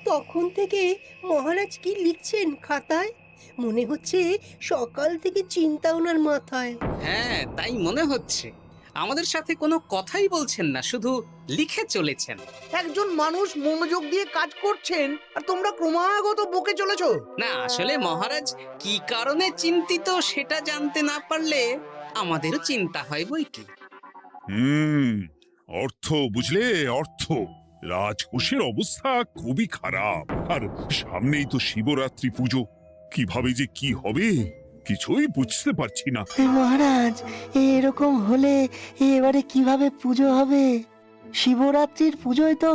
তখন থেকে মহারাজ কি লিখছেন খাতায়? মনে হচ্ছে সকাল থেকে চিন্তা ওনার মাথায়। হ্যাঁ, তাই মনে হচ্ছে। আমাদের সাথে কোনো কথাই বলছেন না, শুধু লিখে চলেছেন। একজন মানুষ মনোযোগ দিয়ে কাজ করছেন আর তোমরা ক্রমাগত বকে চলেছো। না, আসলে মহারাজ কি কারণে চিন্তিত সেটা জানতে না পারলে আমাদেরও চিন্তা হয় বই কি। হুম অর্থ বুঝলে, অর্থ। রাজকোষের অবস্থা খুবই খারাপ, আর সামনেই তো শিবরাত্রি পুজো। কিভাবে যে কি হবে কিছুই বুঝতে পারছি না। মহারাজ, এরকম হলে এবারে কিভাবে পুজো হবে? শিবরাত্রির পুজোয় তো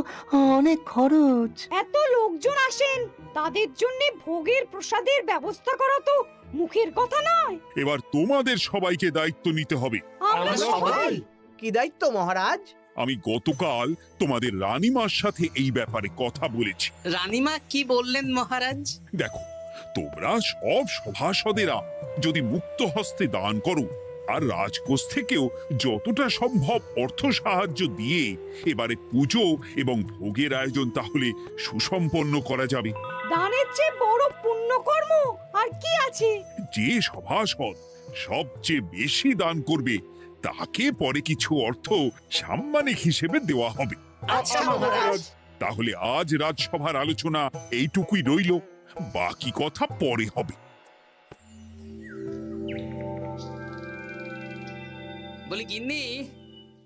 অনেক খরচ। এত লোকজন আসেন, তাদের জন্য ভোগের প্রসাদের ব্যবস্থা করা তো মুখের কথা নয়। এবার তোমাদের সবাইকে দায়িত্ব নিতে হবে। আমরা সবাই কি দায়িত্ব মহারাজ? আমি গতকাল তোমাদের রানীমার সাথে এই ব্যাপারে কথা বলেছি। রানীমা কি বললেন মহারাজ? দেখো, তোমরা সব সভাসদেরা যদি মুক্ত হস্তে দান করো আর রাজকোষ থেকেও যতটা সম্ভব অর্থ সাহায্য দিয়ে এবারে পুজো এবং ভোগের আয়োজন তাহলে সুসম্পন্ন করা যাবে। দানের চেয়ে বড় পুণ্যকর্ম আর কি আছে? যে সভাসদ সবচেয়ে বেশি দান করবে তাকে পরে কিছু অর্থ সাম্মানিক হিসেবে দেওয়া হবে। আচ্ছা মহারাজ। তাহলে আজ রাজসভার আলোচনা এইটুকুই রইল, বাকি কথা পরে হবে। বলি গিন্নি,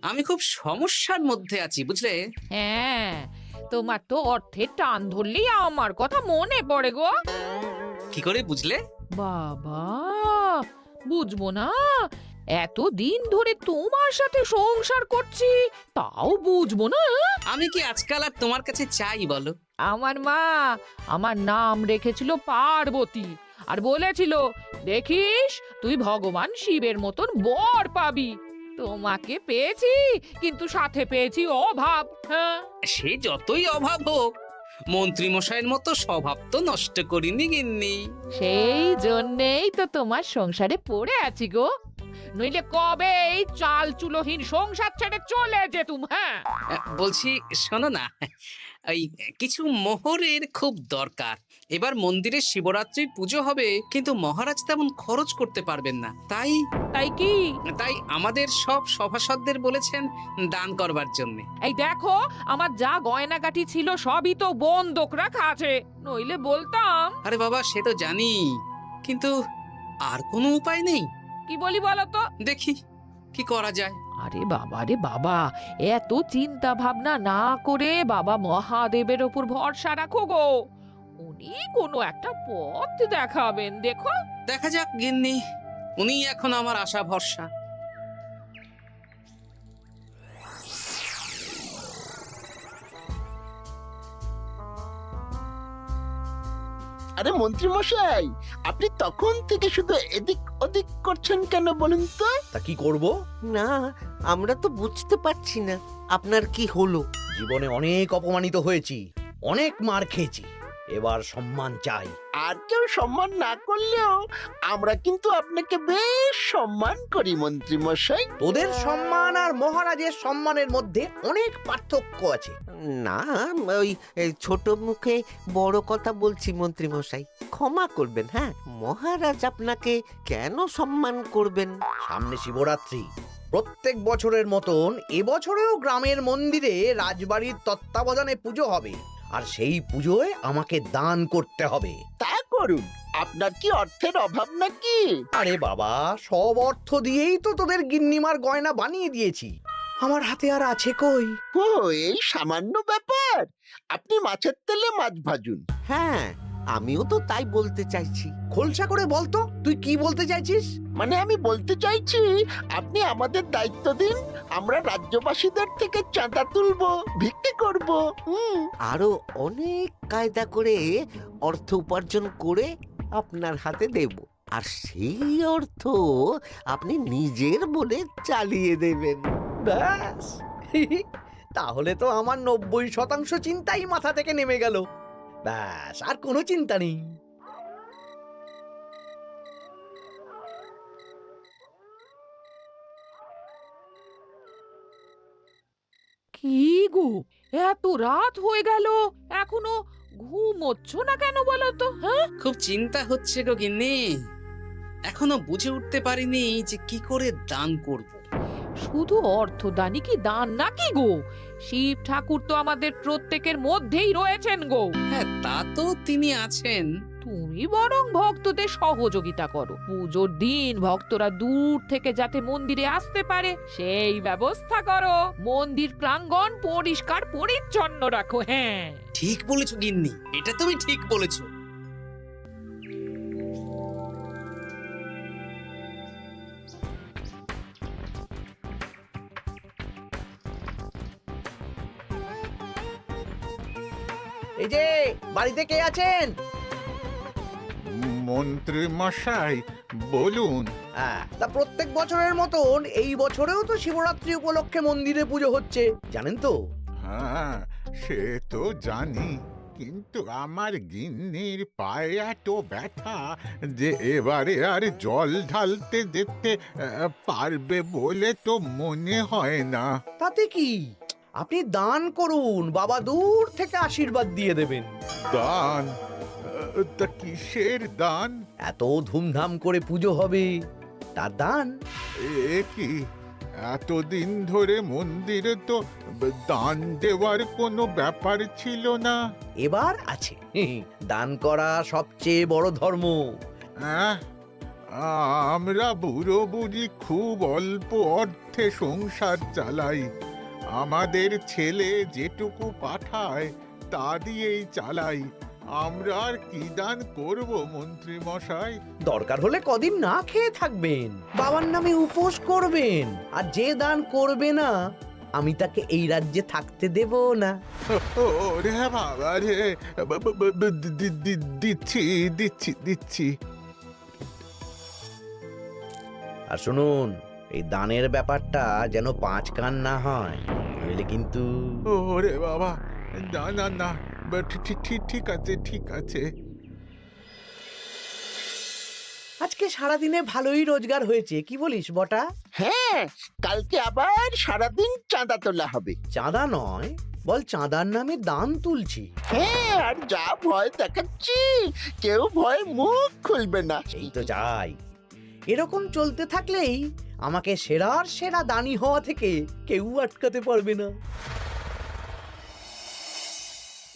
আমি খুব সমস্যার মধ্যে আছি বুঝলে। হ্যাঁ, তোমার তো অর্থের টান ধরলেই আমার কথা মনে পড়ে গো। কি করে বুঝলে? বাবা, বুঝবো না? এতদিন ধরে তোমার সাথে সংসার করছি, তাও বুঝবো না? আমি কি আজকাল আর তোমার কাছে চাই বলো? আমার মা আমার নাম রেখেছিল পার্বতী, আর বলেছিল দেখিস তুই ভগবান শিবের মতন বর পাবি। তোমাকে পেয়েছি, কিন্তু সাথে পেয়েছি অভাব। হ্যাঁ, সে যতই অভাব হোক, মন্ত্রী মশাইয়ের মতো স্বভাব তো নষ্ট করিনি গিন্নি। সেই জন্যেই তো তোমার সংসারে পড়ে আছি গো, নইলে কবে এই চাল চুলোহীন সংসার ছেড়ে চলে যেতুম। হ্যাঁ, বলছি শোনো না, এই কিছু মোহরের খুব দরকার। এবার মন্দিরে শিবরাত্রির পুজো হবে, কিন্তু মহারাজ তেমন খরচ করতে পারবেন না। তাই তাই কি? তাই আমাদের সব সভাসদদের বলেছেন দান করবার জন্য। এই দেখো, আমার যা গয়নাগাটি ছিল সবই তো বন্ধক রাখা আছে, নইলে বলতাম। আরে বাবা, সে তো জানি, কিন্তু আর কোনো উপায় নেই। কি বলি বলো তো? দেখি কি করা যায়। আরে বাবা রে বাবা, এত চিন্তা ভাবনা না করে বাবা মহাদেবের ওপর ভরসা রাখো গো, উনি কোনো একটা পথ দেখাবেন। দেখো, দেখা যাক গিন্নি, উনি এখন আমার আশা ভরসা। আরে মন্ত্রী মশাই, আপনি তখন থেকে শুধু এদিক ওদিক করছেন কেন বলুন তো? তা কি করব? না, আমরা তো বুঝতে পারছি না আপনার কি হলো। জীবনে অনেক অপমানিত হয়েছি, অনেক মার খেয়েছি, এবার সম্মান চাই। আর কেউ সম্মান না করলেও আমরা কিন্তু আপনাকে বেশ সম্মান করি মন্ত্রী মশাই। তোদের সম্মান আর মহারাজের সম্মানের মধ্যে অনেক পার্থক্য আছে। না, ওই এই ছোট মুখে বড় কথা বলছি মন্ত্রী মশাই, ক্ষমা করবেন। হ্যাঁ, মহারাজ আপনাকে কেন সম্মান করবেন? সামনে শিবরাত্রি, প্রত্যেক বছরের মতন এবছরেও গ্রামের মন্দিরে রাজবাড়ির তত্ত্বাবধানে পুজো হবে, আর সেই পুজোয় আমাকে দান করতে হবে। তা করুন, আপনার কি অর্থের অভাব নাকি? আরে বাবা, সব অর্থ দিয়েই তো তোদের গিন্নিমার গয়না বানিয়ে দিয়েছি, আমার হাতে আর আছে কই? ও, এই সামান্য ব্যাপার। আপনি মাছের তেলে মাছ ভাজুন। হ্যাঁ, আমিও তো তাই বলতে চাইছি। খোলসা করে বলতো তুই কি বলতে চাইছিস? মানে আমি বলতে চাইছি, আপনি আমাদের দায়িত্ব দিন, আমরা রাজ্যবাসীদের থেকে চাঁদা তুলবো, ভিক্ষে করব। আরো অনেক কায়দা করে অর্থ উপার্জন করে আপনার হাতে দেব, আর সেই অর্থ আপনি নিজের বলে চালিয়ে দেবেন। ব্যাস, তাহলে তো আমার 90% চিন্তাই মাথা থেকে নেমে গেল। ব্যাস, আর কোনো চিন্তা নেই। কি গো, এত রাত হয়ে গেল, এখনো ঘুমোচ্ছ না কেন বলো তো? হ্যাঁ, খুব চিন্তা হচ্ছে গো গিন্নি, এখনো বুঝে উঠতে পারিনি যে কি করে দান করব। শুধু অর্থদানই কি দান নাকি গো? শিব ঠাকুর তো আমাদের প্রত্যেকের মধ্যেই রয়েছেন গো। হ্যাঁ, তা তো তিনি আছেন। তুমি বরং ভক্তদের সহযোগিতা করো। পুজোর দিন ভক্তরা দূর থেকে যাতে মন্দিরে আসতে পারে সেই ব্যবস্থা করো। মন্দির প্রাঙ্গণ পরিষ্কার পরিচ্ছন্ন রাখো। হ্যাঁ, ঠিক বলেছো গিন্নি, এটা তুমি ঠিক বলেছো। এই যে বাড়িতে কে আছেন? মন্ত্রী মশাই বলুন। তা প্রত্যেক বছরের মতন এই বছরেও তো শিবরাত্রি উপলক্ষে মন্দিরে পুজো হচ্ছে, জানেন তো? হ্যাঁ, সে তো জানি, কিন্তু আমার গিন্নির পায়ে এত ব্যথা যে এবারে আর জল ঢালতে যেতে পারবে বলে তো মনে হয় না। তাতে কি, আপনি দান করুন, বাবা দূর থেকে আশীর্বাদ দিয়ে দেবেন। দান? তা কিসের দান? এত ধুমধাম করে পুজো হবে, তার দান। এ কি, এতদিন ধরে মন্দিরে তো দান দেওয়ার কোনো ব্যাপার ছিল না। এবার আছে। দান করা সবচেয়ে বড় ধর্ম। আহ, আমরা বুড়ো বুড়ি খুব অল্প অর্থে সংসার চালাই। আমাদের ছেলে যেটুকু পাঠায় তা দিয়েই চালাই। আমরা আর কি দান করব মন্ত্রী মশাই? দরকার হলে কদিন না খেয়ে থাকবেন, বাবার নামে উপোস করবেন, আর যে দান করবে না আমি তাকে এই রাজ্যে থাকতে দেব না। ওরে বাবা রে, দিচ্ছি দিচ্ছি দিচ্ছি। আর শুনুন, এই দানের ব্যাপারটা যেন 5 কান না হয়, নইলে কিন্তু। ওরে বাবা, না না না, ঠিক আছে ঠিক আছে। আজকে সারাদিনে ভালোই রোজগার হয়েছে, কি বলিস বটা? হ্যাঁ, কালকে আবার সারাদিন চাঁদা তোলা হবে। চাঁদা নয়, বল চাঁদার নামে দান তুলছি। হ্যাঁ, আর যা ভয় দেখাচ্ছি, কেউ ভয় মুখ খুলবে না। এই তো যাই, এরকম চলতে থাকলেই আমাকে সেরার সেরা দানি হওয়া থেকে কেউ আটকাতে পারবে না।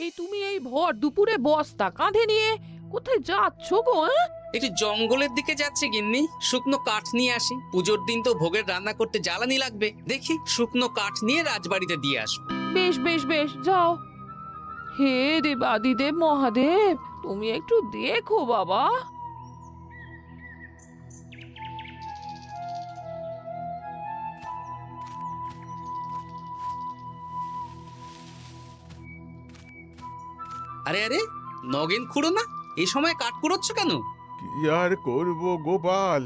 এই তুমি এই ভর দুপুরে বস্তা কাঁধে নিয়ে কোথায় যাচ্ছ গো? একটু জঙ্গলের দিকে যাচ্ছে গিন্নি, শুকনো কাঠ নিয়ে আসি। পুজোর দিন তো ভোগের রান্না করতে জ্বালানি লাগবে, দেখি শুকনো কাঠ নিয়ে রাজবাড়িতে দিয়ে আসবো। বেশ বেশ বেশ, যাও। হে দেবাদিদেব মহাদেব, তুমি একটু দেখো বাবা। আরে আরে, নগেন খুঁড়ো না, এই সময় কাঠ কুড়োচ্ছ কেন? কি আর করব গোপাল,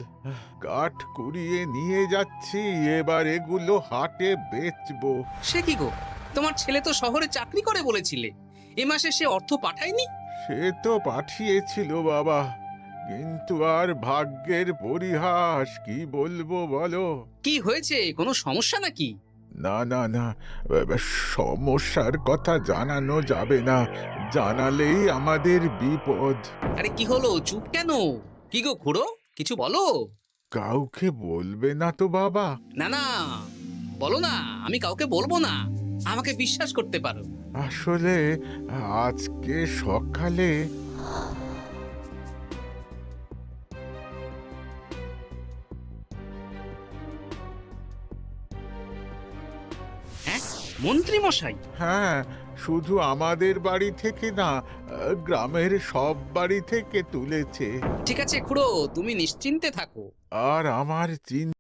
কাঠ কুড়িয়ে নিয়ে যাচ্ছি, এবার এগুলো হাটে বেচবো। সে কি গো, তোমার ছেলে তো শহরে চাকরি করে বলেছিলে, এ মাসে সে অর্থ পাঠায়নি? সে তো পাঠিয়েছিল বাবা, কিন্তু আর ভাগ্যের পরিহাস, কি বলবো বলো। কি হয়েছে, কোনো সমস্যা নাকি? না না না, সমস্যার কথা জানানো যাবে না, জানালেই আমাদের বিপদ। আরে কি হলো, চুপ কেন? কি গো খুড়ো, কিছু বলো। কাউকে বলবে না তো বাবা? না না, বলো না, আমি কাউকে বলবো না, আমাকে বিশ্বাস করতে পারো। আসলে আজকে সকালে হ্যাঁ, মন্ত্রী মশাই? হ্যাঁ, শুধু আমাদের বাড়ি থেকে না, গ্রামের সব বাড়ি থেকে তুলেছে। ঠিক আছে খুড়ো, তুমি নিশ্চিন্তে থাকো। আর আমার চিন্তা